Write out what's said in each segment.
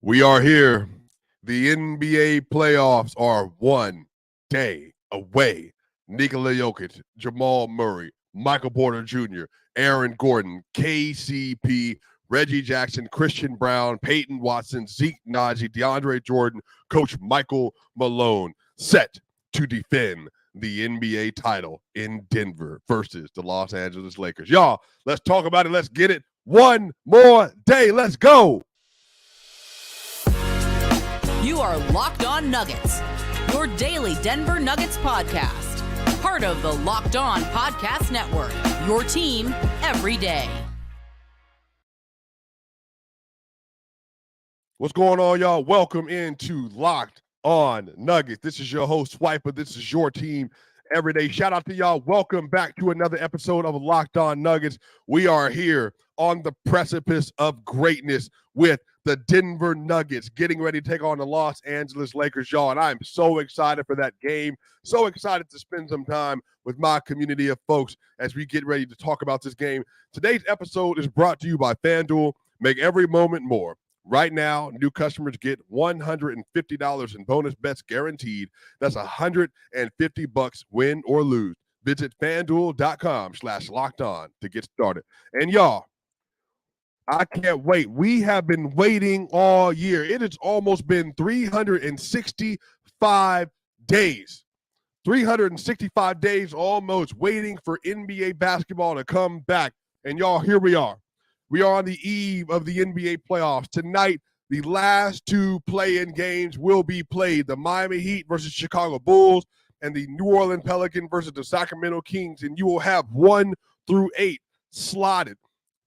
We are here. The NBA playoffs are 1 day away. Nikola Jokic, Jamal Murray, Michael Porter Jr., Aaron Gordon, KCP, Reggie Jackson, Christian Brown, Peyton Watson, Zeke Naji, DeAndre Jordan, Coach Michael Malone set to defend the NBA title in Denver versus the Los Angeles Lakers. Y'all, let's talk about it. Let's get it. One more day. Let's go. You are Locked On Nuggets, your daily Denver Nuggets podcast. Part of the Locked On Podcast Network, your team every day. What's going on, y'all? Welcome into Locked On Nuggets. This is your host, Swiper. This is your team every day. Shout out to y'all. Welcome back to another episode of Locked On Nuggets. We are here on the precipice of greatness with the Denver Nuggets getting ready to take on the Los Angeles Lakers, y'all. And I'm so excited for that game. So excited to spend some time with my community of folks as we get ready to talk about this game. Today's episode is brought to you by FanDuel. Make every moment more. Right now, new customers get $150 in bonus bets guaranteed. That's $150 win or lose. Visit FanDuel.com/lockedon to get started. And y'all, I can't wait. We have been waiting all year. It has almost been 365 days. 365 days almost waiting for NBA basketball to come back. And y'all, here we are. We are on the eve of the NBA playoffs. Tonight, the last two play-in games will be played. The Miami Heat versus Chicago Bulls and the New Orleans Pelicans versus the Sacramento Kings. And you will have 1 through 8 slotted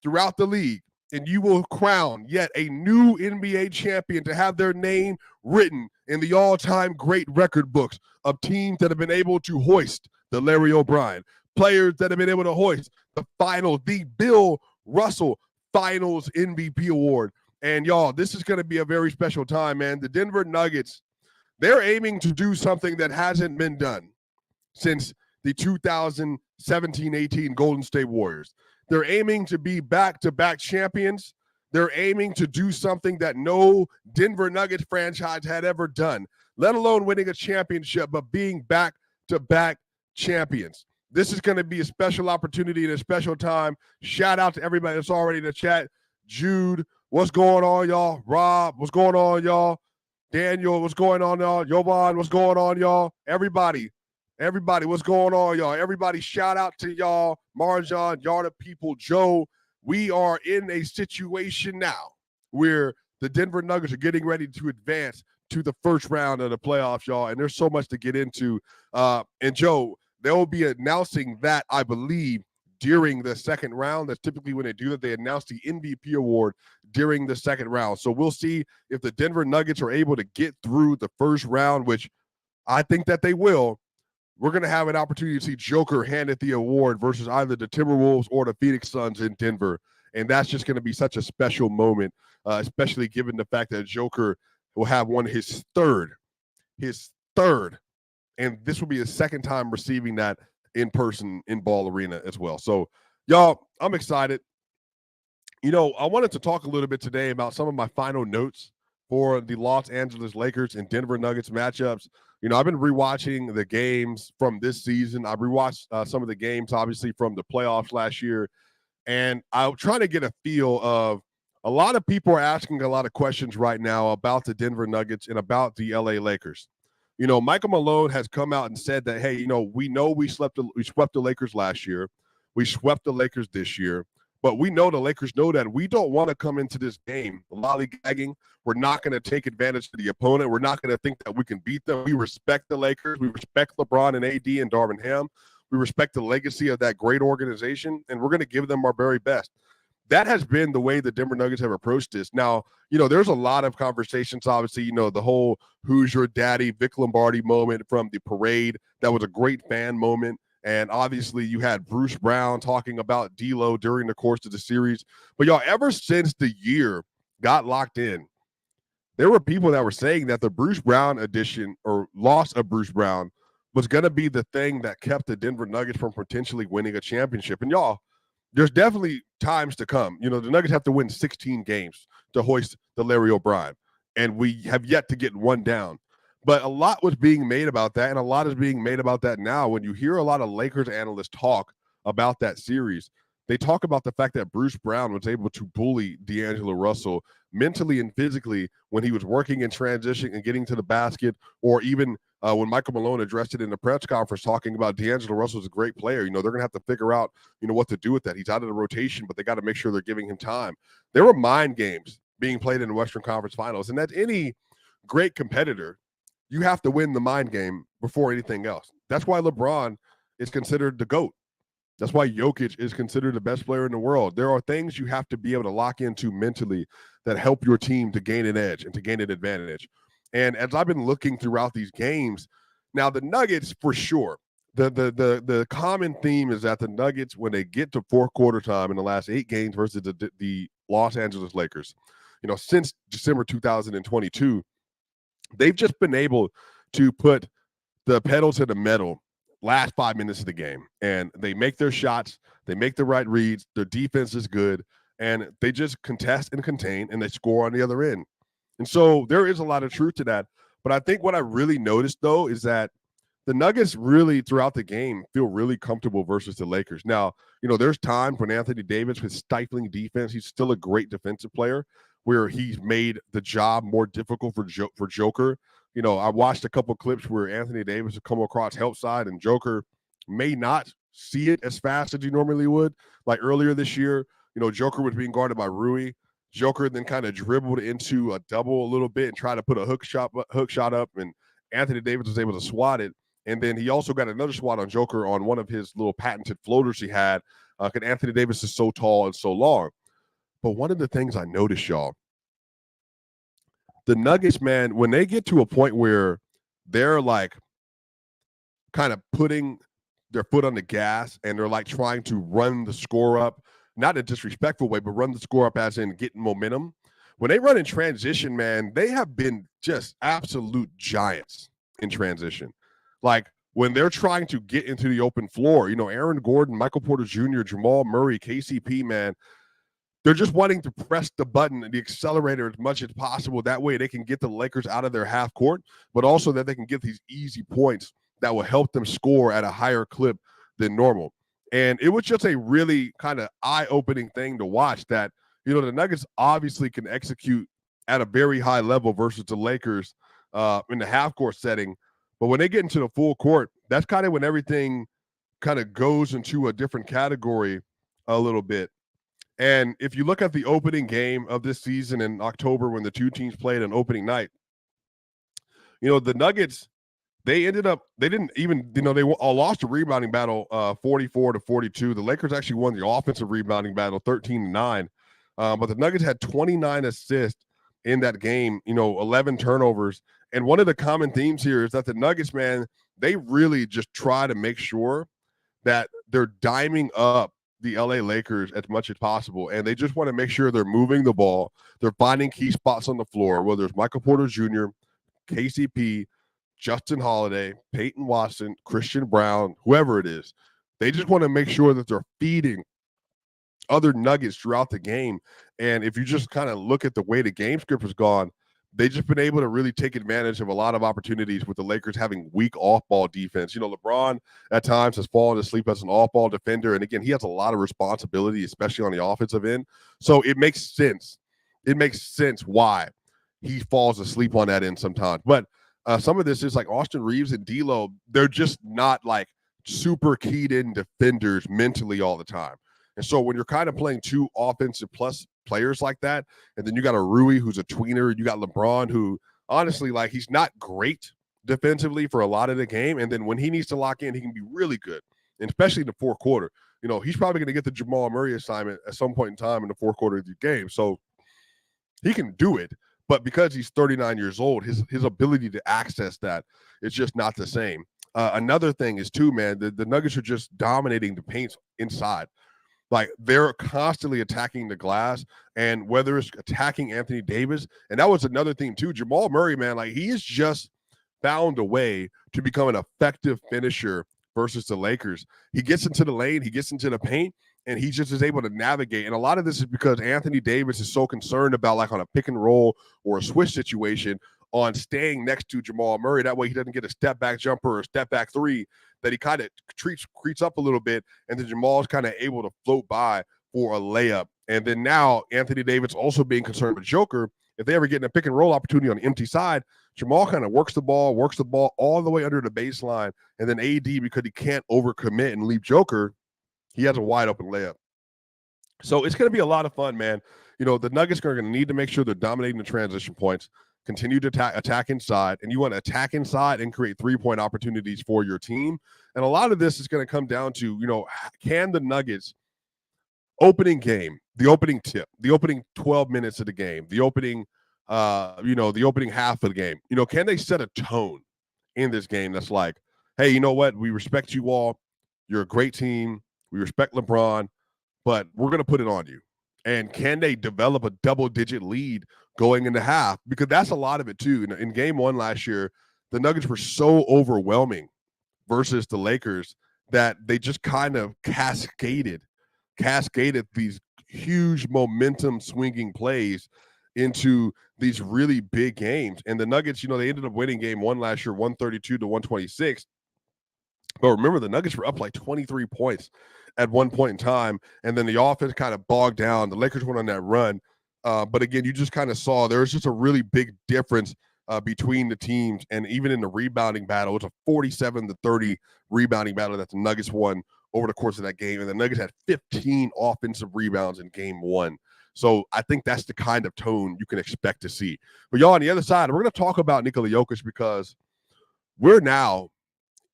throughout the league. And you will crown yet a new NBA champion to have their name written in the all-time great record books of teams that have been able to hoist the Larry O'Brien, players that have been able to hoist the Bill Russell Finals MVP award. And y'all, this is going to be a very special time, man. The Denver Nuggets, they're aiming to do something that hasn't been done since the 2017-18 Golden State Warriors. They're aiming to be back-to-back champions. They're aiming to do something that no Denver Nuggets franchise had ever done, let alone winning a championship, but being back-to-back champions. This is going to be a special opportunity and a special time. Shout out to everybody that's already in the chat. Jude, what's going on, y'all? Rob, what's going on, y'all? Daniel, what's going on, y'all? Jovan, what's going on, y'all? Everybody, what's going on, y'all? Everybody, shout out to y'all. Marjan, y'all the people. Joe, we are in a situation now where the Denver Nuggets are getting ready to advance to the first round of the playoffs, y'all, and there's so much to get into. And Joe, they will be announcing that, I believe, during the second round. That's typically when they do that. They announce the MVP award during the second round. So we'll see if the Denver Nuggets are able to get through the first round, which I think that they will. We're going to have an opportunity to see Joker handed the award versus either the Timberwolves or the Phoenix Suns in Denver. And that's just going to be such a special moment, especially given the fact that Joker will have won his third. And this will be his second time receiving that in person in Ball Arena as well. So, y'all, I'm excited. You know, I wanted to talk a little bit today about some of my final notes for the Los Angeles Lakers and Denver Nuggets matchups. You know, I've been rewatching the games from this season. I rewatched some of the games, obviously, from the playoffs last year. And I'm trying to get a feel of a lot of people are asking a lot of questions right now about the Denver Nuggets and about the LA Lakers. You know, Michael Malone has come out and said that, hey, you know we swept the Lakers last year. We swept the Lakers this year. But we know the Lakers know that we don't want to come into this game lollygagging. We're not going to take advantage of the opponent. We're not going to think that we can beat them. We respect the Lakers. We respect LeBron and AD and Darvin Ham. We respect the legacy of that great organization, and we're going to give them our very best. That has been the way the Denver Nuggets have approached this. Now, you know, there's a lot of conversations, obviously, you know, the whole who's your daddy, Vic Lombardi moment from the parade. That was a great fan moment. And obviously you had Bruce Brown talking about D'Lo during the course of the series. But y'all, ever since the year got locked in, there were people that were saying that the Bruce Brown addition or loss of Bruce Brown was going to be the thing that kept the Denver Nuggets from potentially winning a championship. And y'all, there's definitely times to come. You know, the Nuggets have to win 16 games to hoist the Larry O'Brien. and we have yet to get one down. But a lot was being made about that, and a lot is being made about that now. When you hear a lot of Lakers analysts talk about that series, they talk about the fact that Bruce Brown was able to bully D'Angelo Russell mentally and physically when he was working in transition and getting to the basket, or even when Michael Malone addressed it in the press conference talking about D'Angelo Russell is a great player. They're going to have to figure out, what to do with that. He's out of the rotation, but they got to make sure they're giving him time. There were mind games being played in the Western Conference Finals, and that's any great competitor. You have to win the mind game before anything else. That's why LeBron is considered the GOAT. That's why Jokic is considered the best player in the world. There are things you have to be able to lock into mentally that help your team to gain an edge and to gain an advantage. And as I've been looking throughout these games, now the Nuggets for sure, the common theme is that the Nuggets, when they get to fourth quarter time in the last 8 games versus the Los Angeles Lakers, since December 2022, they've just been able to put the pedal to the metal last 5 minutes of the game, and they make their shots, they make the right reads, their defense is good, and they just contest and contain, and they score on the other end. And so there is a lot of truth to that. But I think what I really noticed, though, is that the Nuggets really, throughout the game, feel really comfortable versus the Lakers. Now, there's times when Anthony Davis with stifling defense, he's still a great defensive player, where he's made the job more difficult for Joker. I watched a couple clips where Anthony Davis would come across help side and Joker may not see it as fast as he normally would. Like earlier this year, Joker was being guarded by Rui. Joker then kind of dribbled into a double a little bit and tried to put a hook shot up, and Anthony Davis was able to swat it. And then he also got another swat on Joker on one of his little patented floaters he had, because Anthony Davis is so tall and so long. But one of the things I noticed, y'all, the Nuggets, man, when they get to a point where they're like kind of putting their foot on the gas and they're like trying to run the score up, not in a disrespectful way, but run the score up as in getting momentum. When they run in transition, man, they have been just absolute giants in transition. Like when they're trying to get into the open floor, Aaron Gordon, Michael Porter Jr., Jamal Murray, KCP, man, they're just wanting to press the button and the accelerator as much as possible. That way they can get the Lakers out of their half court, but also that they can get these easy points that will help them score at a higher clip than normal. And it was just a really kind of eye-opening thing to watch that, the Nuggets obviously can execute at a very high level versus the Lakers in the half-court setting. But when they get into the full court, that's kind of when everything kind of goes into a different category a little bit. And if you look at the opening game of this season in October when the two teams played on opening night, the Nuggets, they didn't even, they all lost a rebounding battle 44-42. The Lakers actually won the offensive rebounding battle 13-9. But the Nuggets had 29 assists in that game, 11 turnovers. And one of the common themes here is that the Nuggets, man, they really just try to make sure that they're diming up the LA Lakers as much as possible. And they just want to make sure they're moving the ball. They're finding key spots on the floor, whether it's Michael Porter Jr., KCP, Justin Holiday, Peyton Watson, Christian Brown, whoever it is. They just want to make sure that they're feeding other Nuggets throughout the game. And if you just kind of look at the way the game script has gone, they've just been able to really take advantage of a lot of opportunities with the Lakers having weak off-ball defense. LeBron at times has fallen asleep as an off-ball defender. And again, he has a lot of responsibility, especially on the offensive end. So it makes sense. It makes sense why he falls asleep on that end sometimes. But some of this is like Austin Reeves and D'Lo. They're just not like super keyed in defenders mentally all the time. And so when you're kind of playing two offensive plus players like that, and then you got a Rui who's a tweener, you got LeBron who honestly, like, he's not great defensively for a lot of the game. And then when he needs to lock in, he can be really good, and especially in the fourth quarter. He's probably going to get the Jamal Murray assignment at some point in time in the fourth quarter of the game. So he can do it. But because he's 39 years old, his ability to access that is just not the same. Another thing is, too, man, the Nuggets are just dominating the paint inside. Like, they're constantly attacking the glass, and whether it's attacking Anthony Davis, and that was another thing, too. Jamal Murray, man, like, he has just found a way to become an effective finisher versus the Lakers. He gets into the lane, he gets into the paint, and he just is able to navigate. And a lot of this is because Anthony Davis is so concerned about, like, on a pick and roll or a switch situation, on staying next to Jamal Murray. That way he doesn't get a step back jumper or a step back three, that he kind of creeps up a little bit, and then Jamal's kind of able to float by for a layup. And then now Anthony Davis also being concerned with Joker. If they ever get in a pick and roll opportunity on the empty side, Jamal kind of works the ball all the way under the baseline. And then AD, because he can't overcommit and leave Joker, he has a wide open layup. So it's going to be a lot of fun, man. You know, the Nuggets are going to need to make sure they're dominating the transition points, continue to attack inside, and you want to attack inside and create three-point opportunities for your team. And a lot of this is going to come down to, you know, can the Nuggets opening game, the opening tip, the opening 12 minutes of the game, the opening the opening half of the game, you know, can they set a tone in this game that's like, hey, you know what? We respect you all. You're a great team. We respect LeBron, but we're going to put it on you. And can they develop a double-digit lead going into half? Because that's a lot of it, too. In game one last year, the Nuggets were so overwhelming versus the Lakers that they just kind of cascaded these huge momentum swinging plays into these really big games. And the Nuggets, you know, they ended up winning game one last year, 132-126. But remember, the Nuggets were up like 23 points at one point in time, and then the offense kind of bogged down. The Lakers went on that run. But again, you just kind of saw there was just a really big difference between the teams. And even in the rebounding battle, it was a 47-30 rebounding battle that the Nuggets won over the course of that game. And the Nuggets had 15 offensive rebounds in game one. So I think that's the kind of tone you can expect to see. But y'all, on the other side, we're going to talk about Nikola Jokic, because we're now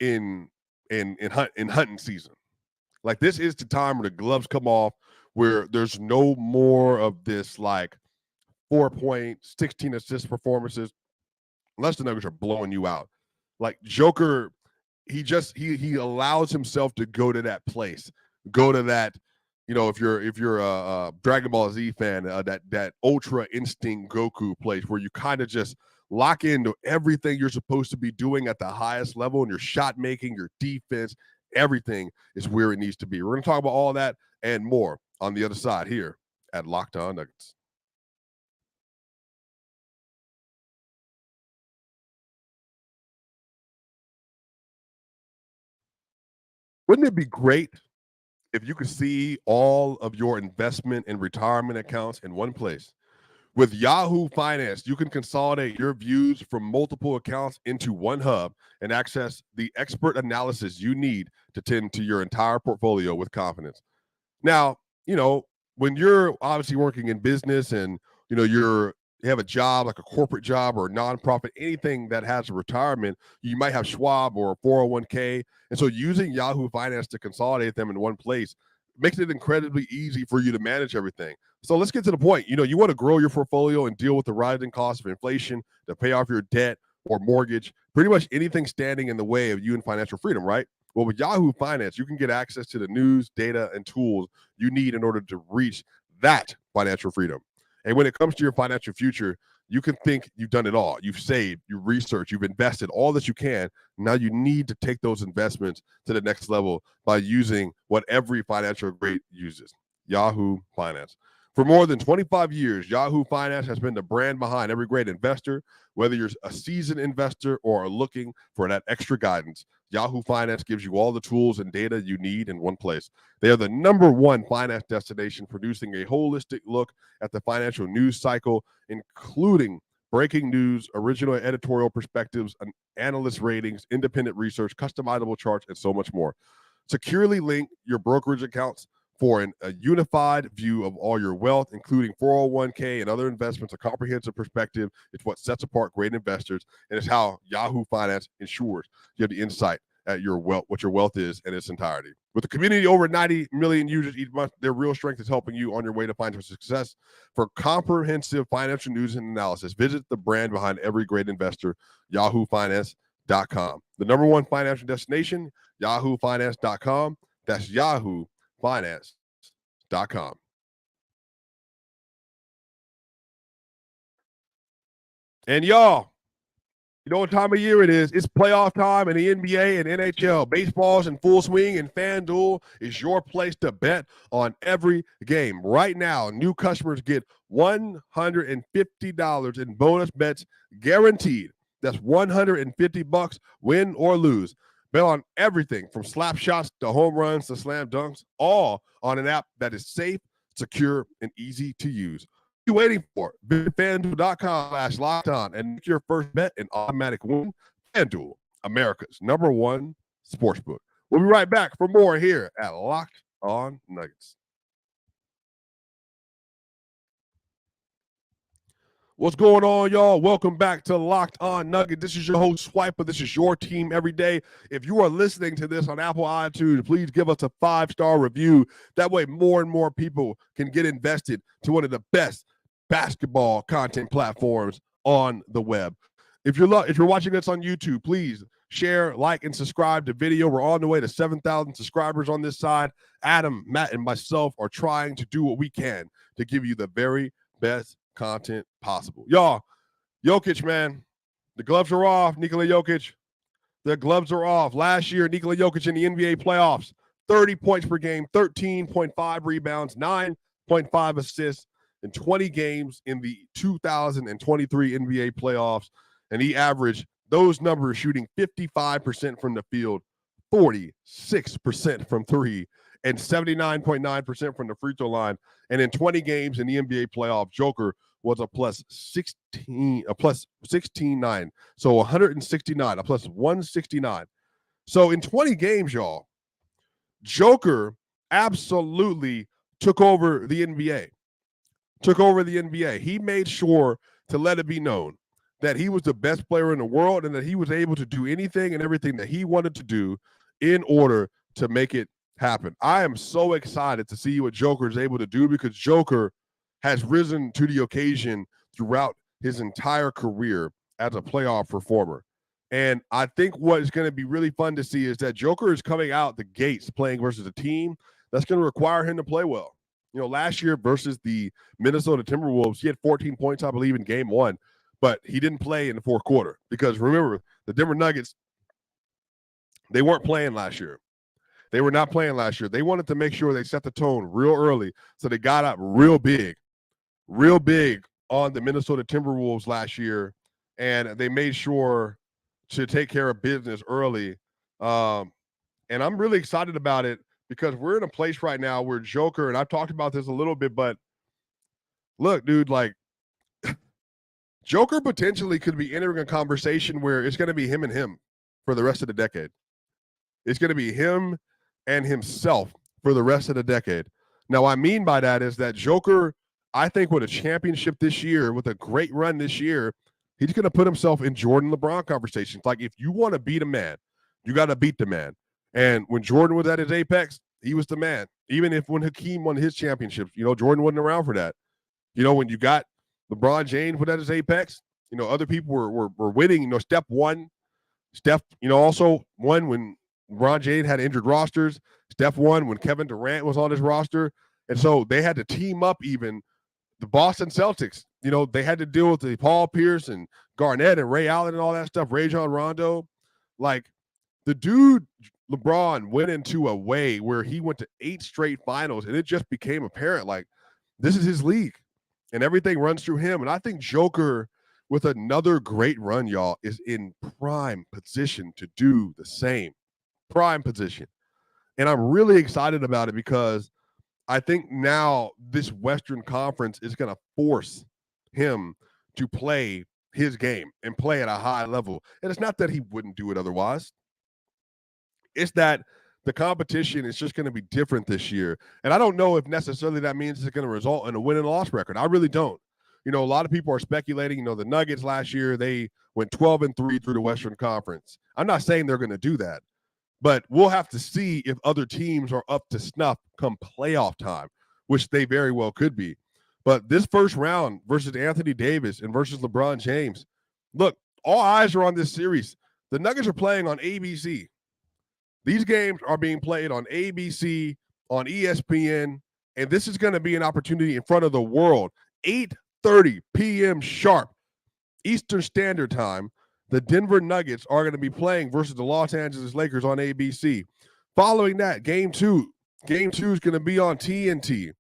in hunting season. Like, this is the time where the gloves come off, where there's no more of this like 4-point, 16 assist performances, unless the Nuggets are blowing you out. Like, Joker, he allows himself to go to that place, go to that. You know, if you're a Dragon Ball Z fan, that Ultra Instinct Goku place where you kind of just lock into everything you're supposed to be doing at the highest level, and your shot making, your defense, everything is where it needs to be. We're going to talk about all that and more on the other side here at Locked On Nuggets. Wouldn't it be great if you could see all of your investment and retirement accounts in one place? With Yahoo Finance, you can consolidate your views from multiple accounts into one hub and access the expert analysis you need to tend to your entire portfolio with confidence. Now, you know, when you're obviously working in business and, you know, you have a job, like a corporate job or a nonprofit, anything that has a retirement, you might have Schwab or a 401k. And so using Yahoo Finance to consolidate them in one place makes it incredibly easy for you to manage everything. So let's get to the point. You know, you want to grow your portfolio and deal with the rising cost of inflation to pay off your debt or mortgage, pretty much anything standing in the way of you and financial freedom, right? Well, with Yahoo Finance, you can get access to the news, data, and tools you need in order to reach that financial freedom. And when it comes to your financial future, you can think you've done it all. You've saved, you've researched, you've invested all that you can. Now you need to take those investments to the next level by using what every financial great uses, Yahoo Finance. For more than 25 years, Yahoo Finance has been the brand behind every great investor. Whether you're a seasoned investor or are looking for that extra guidance, Yahoo Finance gives you all the tools and data you need in one place. They are the #1 finance destination, producing a holistic look at the financial news cycle, including breaking news, original editorial perspectives, analyst ratings, independent research, customizable charts, and so much more. Securely link your brokerage accounts for a unified view of all your wealth, including 401k and other investments. A comprehensive perspective is what sets apart great investors, and it's how Yahoo Finance ensures you have the insight at your wealth, what your wealth is in its entirety. With a community over 90 million users each month, their real strength is helping you on your way to financial success. For comprehensive financial news and analysis, visit the brand behind every great investor, yahoofinance.com. The #1 financial destination, yahoofinance.com. That's yahoofinance.com. And y'all, You know what time of year it is? It's playoff time in the NBA and NHL. Baseball's in full swing, and FanDuel is your place to bet on every game. Right now, new customers get $150 in bonus bets guaranteed. That's $150, win or lose. Bet on everything from slap shots to home runs to slam dunks, all on an app that is safe, secure, and easy to use. What are you waiting for? Visit FanDuel.com/lockedon and make your first bet an automatic win. FanDuel, America's #1 sportsbook. We'll be right back for more here at Locked On Nuggets. What's going on, y'all? Welcome back to Locked On Nugget. This is your host, Swiper. This is your team every day. If you are listening to this on Apple iTunes, please give us a 5-star review. That way, more and more people can get invested to one of the best basketball content platforms on the web. If you're watching this on YouTube, please share, like, and subscribe to the video. We're on the way to 7,000 subscribers on this side. Adam, Matt, and myself are trying to do what we can to give you the very best content possible. Y'all, Jokic, man, the gloves are off. Nikola Jokic, the gloves are off. Last year, Nikola Jokic in the NBA playoffs, 30 points per game, 13.5 rebounds, 9.5 assists in 20 games in the 2023 NBA playoffs. And he averaged those numbers shooting 55% from the field, 46% from three, and 79.9% from the free throw line. And in 20 games in the NBA playoff, Joker was a plus 16.9. So 169, a plus 169. So in 20 games, y'all, Joker absolutely took over the NBA. He made sure to let it be known that he was the best player in the world and that he was able to do anything and everything that he wanted to do in order to make it happen. I am so excited to see what Joker is able to do because Joker has risen to the occasion throughout his entire career as a playoff performer. And I think what is going to be really fun to see is that Joker is coming out the gates playing versus a team that's going to require him to play well. You know, last year versus the Minnesota Timberwolves, he had 14 points, I believe, in game 1, but he didn't play in the fourth quarter because remember, the Denver Nuggets, they weren't playing last year. They were not playing last year. They wanted to make sure they set the tone real early. So they got up real big on the Minnesota Timberwolves last year. And they made sure to take care of business early. And I'm really excited about it because we're in a place right now where Joker, and I've talked about this a little bit, but look, dude, like Joker potentially could be entering a conversation where it's going to be him and him for the rest of the decade. It's going to be him and himself for the rest of the decade. Now, what I mean by that is that Joker, I think with a championship this year, with a great run this year, he's going to put himself in Jordan LeBron conversations. Like, if you want to beat a man, you got to beat the man. And when Jordan was at his apex, he was the man. Even if when Hakeem won his championships, you know, Jordan wasn't around for that. You know, when you got LeBron James was at his apex, you know, other people were winning. You know, Steph, you know, also won when LeBron James had injured rosters. Steph won when Kevin Durant was on his roster. And so they had to team up even. The Boston Celtics, you know, they had to deal with the Paul Pierce and Garnett and Ray Allen and all that stuff, Rajon Rondo. Like, the dude, LeBron, went into a way where he went to 8 straight finals, and it just became apparent, like, this is his league, and everything runs through him. And I think Joker, with another great run, y'all, is in prime position to do the same. Prime position. And I'm really excited about it because I think now this Western Conference is going to force him to play his game and play at a high level. And it's not that he wouldn't do it otherwise. It's that the competition is just going to be different this year. And I don't know if necessarily that means it's going to result in a win and loss record. I really don't. You know, a lot of people are speculating, you know, the Nuggets last year, they went 12-3 through the Western Conference. I'm not saying they're going to do that. But we'll have to see if other teams are up to snuff come playoff time, which they very well could be. But this first round versus Anthony Davis and versus LeBron James, look, all eyes are on this series. The Nuggets are playing on ABC. These games are being played on ABC, on ESPN, and this is going to be an opportunity in front of the world. 8:30 p.m. sharp, Eastern Standard Time. the Denver Nuggets are going to be playing versus the Los Angeles Lakers on ABC. Following that, game two is going to be on TNT.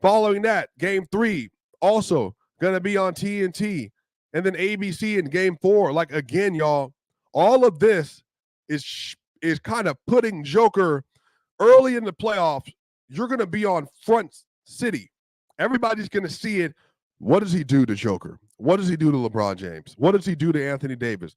Following that, game 3 also going to be on TNT. And then ABC in game 4. Like, again, y'all, all of this is kind of putting Joker early in the playoffs. You're going to be on front city. Everybody's going to see it. What does he do to Joker? What does he do to LeBron James? What does he do to Anthony Davis?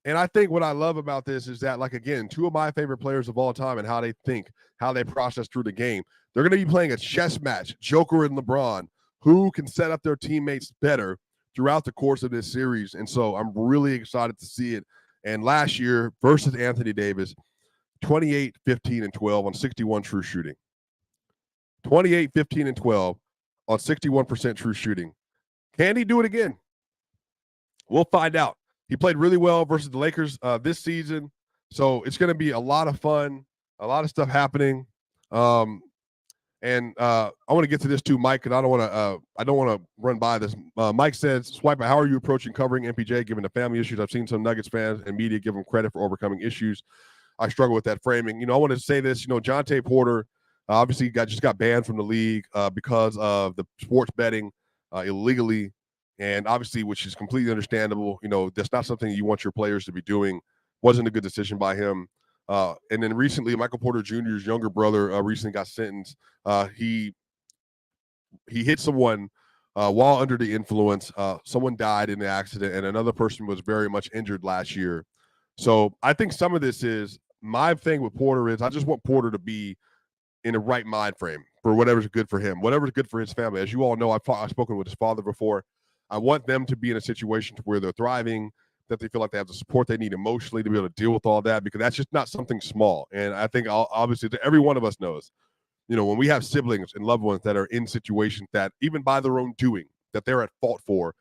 And I think what I love about this is that, like, again, two of my favorite players of all time and how they think, how they process through the game. They're going to be playing a chess match, Joker and LeBron, who can set up their teammates better throughout the course of this series. And so I'm really excited to see it. And last year versus Anthony Davis, 28, 15, and 12 on 61 true shooting. 28, 15, and 12 on 61% true shooting. Can he do it again? We'll find out. He played really well versus the Lakers this season. So it's going to be a lot of fun, a lot of stuff happening. And I want to get to this too, Mike, and I don't want to run by this. Mike says, Swiper, how are you approaching covering MPJ given the family issues? I've seen some Nuggets fans and media give him credit for overcoming issues. I struggle with that framing. I want to say this, Jonte Porter obviously just got banned from the league because of the sports betting illegally. And obviously, which is completely understandable. That's not something you want your players to be doing. Wasn't a good decision by him. And then recently, Michael Porter Jr.'s younger brother recently got sentenced. He hit someone while under the influence. Someone died in the accident, and another person was very much injured last year. So I think some of this is my thing with Porter is I just want Porter to be in the right mind frame for whatever's good for him, whatever's good for his family. As you all know, I've spoken with his father before. I want them to be in a situation where they're thriving, that they feel like they have the support they need emotionally to be able to deal with all that, because that's just not something small. And I think obviously every one of us knows, when we have siblings and loved ones that are in situations that even by their own doing that they're at fault for,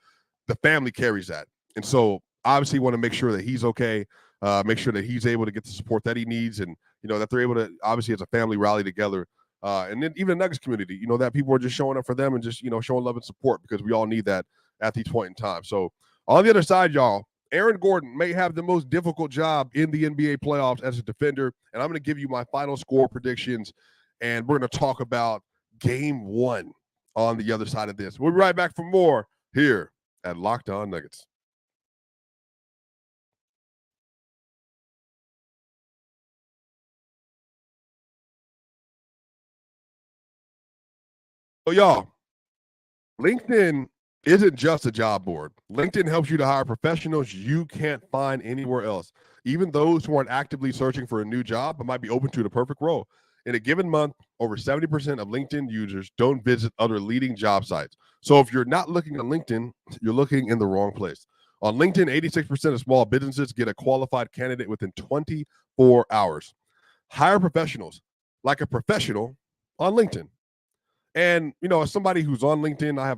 the family carries that. And so obviously want to make sure that he's okay, make sure that he's able to get the support that he needs, and, that they're able to obviously as a family rally together. And then even the Nuggets community, that people are just showing up for them and just, showing love and support, because we all need that at each point in time. So on the other side, y'all, Aaron Gordon may have the most difficult job in the NBA playoffs as a defender. And I'm going to give you my final score predictions, and we're going to talk about game 1 on the other side of this. We'll be right back for more here at Locked On Nuggets. So y'all, LinkedIn isn't just a job board. LinkedIn helps you to hire professionals you can't find anywhere else. Even those who aren't actively searching for a new job but might be open to the perfect role. In a given month, over 70% of LinkedIn users don't visit other leading job sites. So if you're not looking at LinkedIn, you're looking in the wrong place. On LinkedIn, 86% of small businesses get a qualified candidate within 24 hours. Hire professionals like a professional on LinkedIn. And, as somebody who's on LinkedIn, I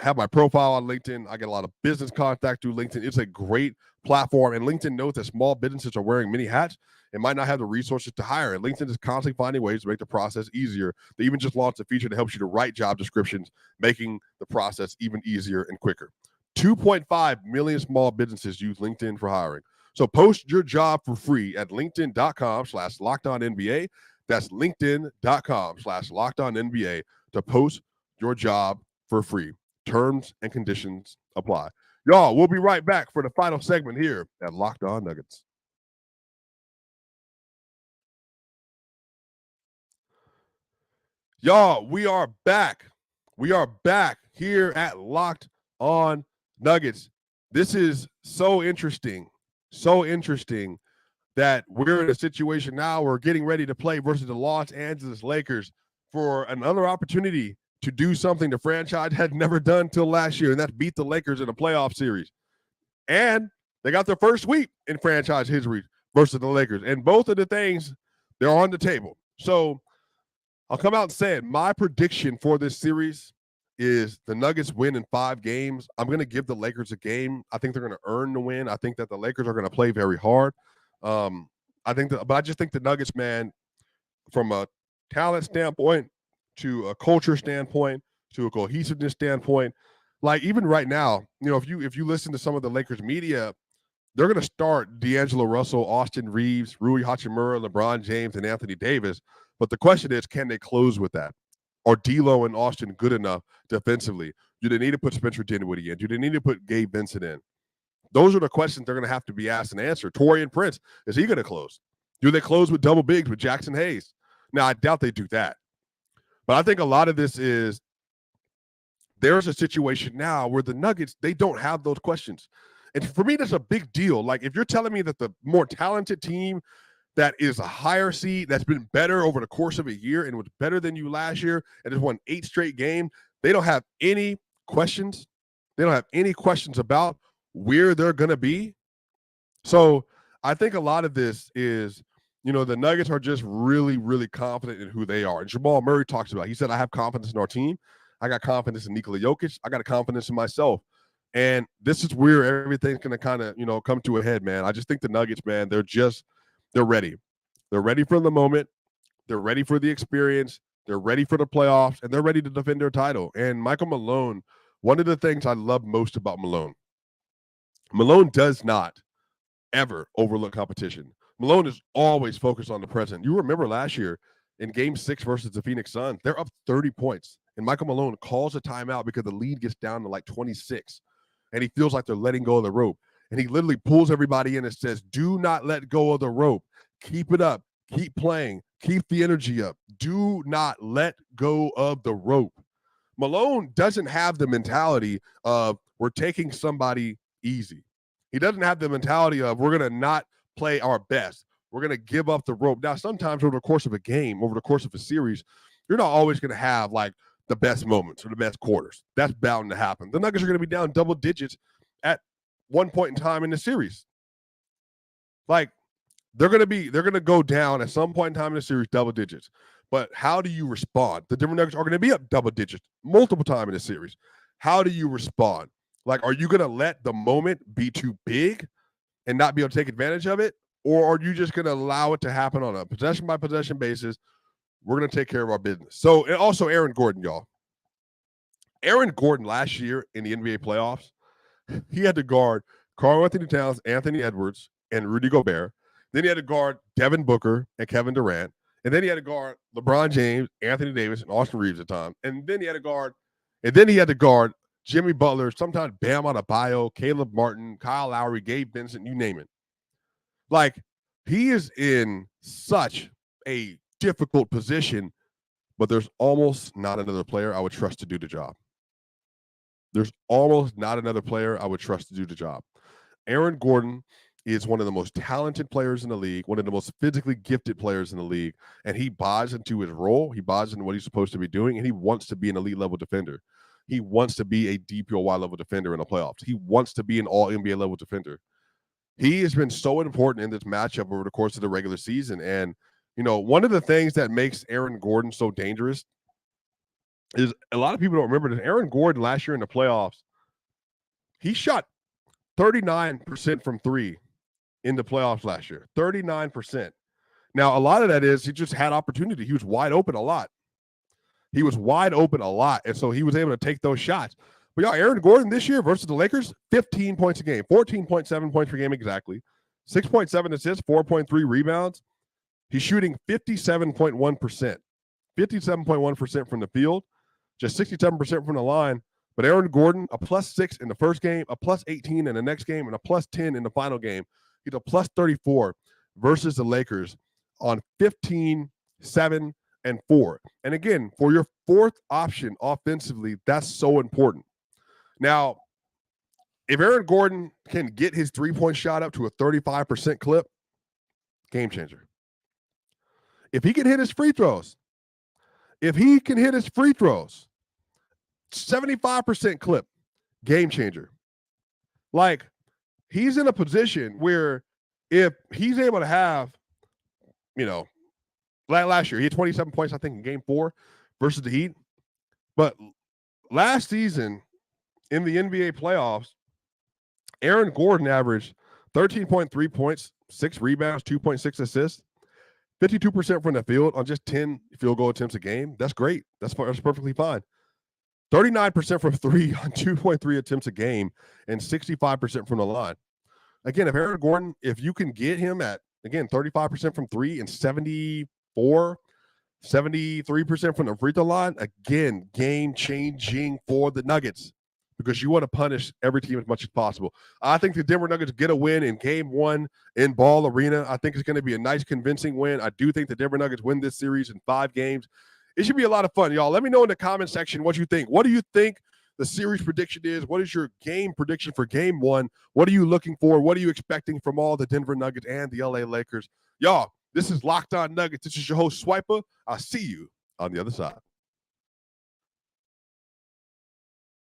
have my profile on LinkedIn. I get a lot of business contact through LinkedIn. It's a great platform, and LinkedIn knows that small businesses are wearing many hats and might not have the resources to hire. And LinkedIn is constantly finding ways to make the process easier. They even just launched a feature that helps you to write job descriptions, making the process even easier and quicker. 2.5 million small businesses use LinkedIn for hiring. So post your job for free at linkedin.com/LockedOnNBA. That's linkedin.com/LockedOnNBA to post your job for free. Terms and conditions apply. Y'all, we'll be right back for the final segment here at Locked On Nuggets. Y'all, we are back. We are back here at Locked On Nuggets. This is so interesting that we're in a situation now where we're getting ready to play versus the Los Angeles Lakers for another opportunity to do something the franchise had never done till last year, and that's beat the Lakers in a playoff series. And they got their first sweep in franchise history versus the Lakers. And both of the things, they're on the table. So I'll come out and say it. My prediction for this series is the Nuggets win in 5 games. I'm going to give the Lakers a game. I think they're going to earn the win. I think that the Lakers are going to play very hard. But I just think the Nuggets, man, from a talent standpoint, to a culture standpoint, to a cohesiveness standpoint, like even right now, if you listen to some of the Lakers media, they're going to start D'Angelo Russell, Austin Reeves, Rui Hachimura, LeBron James, and Anthony Davis. But the question is, can they close with that? Are D'Lo and Austin good enough defensively? Do they need to put Spencer Dinwiddie in? Do they need to put Gabe Vincent in? Those are the questions they're going to have to be asked and answered. Taurean Prince, is he going to close? Do they close with double bigs with Jackson Hayes? Now, I doubt they do that. But I think a lot of this is there's a situation now where the Nuggets, they don't have those questions. And for me, that's a big deal. Like, if you're telling me that the more talented team that is a higher seed, that's been better over the course of a year and was better than you last year and has won 8 straight games, they don't have any questions. They don't have any questions about where they're going to be. So I think a lot of this is, the Nuggets are just really, really confident in who they are. And Jamal Murray talks about it. He said, I have confidence in our team. I got confidence in Nikola Jokic. I got a confidence in myself. And this is where everything's going to kind of, come to a head, man. I just think the Nuggets, man, they're ready. They're ready for the moment. They're ready for the experience. They're ready for the playoffs, and they're ready to defend their title. And Michael Malone, one of the things I love most about Malone does not ever overlook competition. Malone is always focused on the present. You remember last year in Game 6 versus the Phoenix Suns, they're up 30 points. And Michael Malone calls a timeout because the lead gets down to like 26. And he feels like they're letting go of the rope. And he literally pulls everybody in and says, do not let go of the rope. Keep it up. Keep playing. Keep the energy up. Do not let go of the rope. Malone doesn't have the mentality of we're taking somebody easy. He doesn't have the mentality of we're going to not play our best. We're going to give up the rope. Now, sometimes over the course of a game, over the course of a series, you're not always going to have like the best moments or the best quarters. That's bound to happen. The Nuggets are going to be down double digits at one point in time in the series. Like, they're going to go down at some point in time in the series double digits. But how do you respond? The Denver Nuggets are going to be up double digits multiple times in the series. How do you respond? Like, are you going to let the moment be too big and not be able to take advantage of it? Or are you just going to allow it to happen on a possession-by-possession basis? We're going to take care of our business. So, and also Aaron Gordon, y'all. Aaron Gordon last year in the NBA playoffs, he had to guard Karl-Anthony Towns, Anthony Edwards, and Rudy Gobert. Then he had to guard Devin Booker and Kevin Durant. And then he had to guard LeBron James, Anthony Davis, and Austin Reeves at times. And then he had to guard Jimmy Butler, sometimes Bam Adebayo, Caleb Martin, Kyle Lowry, Gabe Vincent, you name it. Like, he is in such a difficult position, but there's almost not another player I would trust to do the job. There's almost not another player I would trust to do the job. Aaron Gordon is one of the most talented players in the league, one of the most physically gifted players in the league, and he buys into his role. He buys into what he's supposed to be doing, and he wants to be an elite level defender. He wants to be a DPOY level defender in the playoffs. He wants to be an all NBA level defender. He has been so important in this matchup over the course of the regular season. And, one of the things that makes Aaron Gordon so dangerous is a lot of people don't remember that Aaron Gordon last year in the playoffs, he shot 39% from three in the playoffs last year. 39%. Now, a lot of that is he just had opportunity. He was wide open a lot. And so he was able to take those shots. But y'all, Aaron Gordon this year versus the Lakers, 15 points a game, 14.7 points per game exactly, 6.7 assists, 4.3 rebounds. He's shooting 57.1%. 57.1% from the field, just 67% from the line. But Aaron Gordon, a +6 in the first game, a +18 in the next game, and a +10 in the final game. He's a +34 versus the Lakers on 15, 7, and 4. And again, for your fourth option offensively, that's so important. Now, if Aaron Gordon can get his three-point shot up to a 35% clip, game changer. If he can hit his free throws, 75% clip, game changer. Like, he's in a position where if he's able to have, like last year, he had 27 points, I think, in game 4 versus the Heat. But last season in the NBA playoffs, Aaron Gordon averaged 13.3 points, 6 rebounds, 2.6 assists, 52% from the field on just 10 field goal attempts a game. That's great. That's perfectly fine. 39% from 3 on 2.3 attempts a game and 65% from the line. Again, if Aaron Gordon, if you can get him at, again, 35% from three and 73% from the free throw line, again, game-changing for the Nuggets because you want to punish every team as much as possible. I think the Denver Nuggets get a win in game one in Ball Arena. I think it's going to be a nice, convincing win. I do think the Denver Nuggets win this series in 5 games. It should be a lot of fun, y'all. Let me know in the comment section what you think. What do you think the series prediction is? What is your game prediction for game one? What are you looking for? What are you expecting from all the Denver Nuggets and the LA Lakers? Y'all, this is Locked On Nuggets. This is your host, Swiper. I'll see you on the other side.